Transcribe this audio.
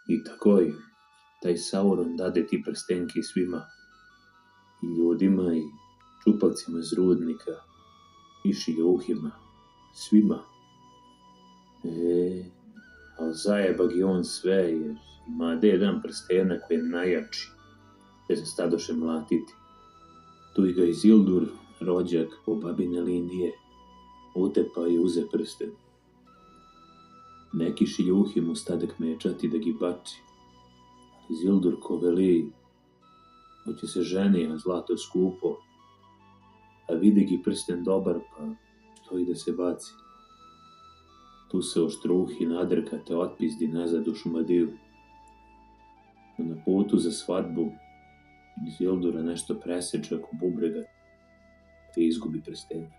I takoj, taj Sauron dade ti prstenke svima, i ljudima, i čupavcima iz rudnika, i šiljuhima, svima. Ali zajebag je on sve, jer ima jedan prstenak koji je najjači, te se stadoše mlatiti. Tu i ga Isildur, rođak po babine linije, utepa i uze prsten. Neki šiljuhi mu stade kmečati da gi bači. Isildur ko veli, hoće se ženi, a zlato skupo, a vidi gi prsten dobar, pa stoji da se baci. Tu se oštruhi nadrka te otpizdi nazad u Šumadiju. Na putu za svadbu Isildura nešto preseče oko bubrega te izgubi prstenak.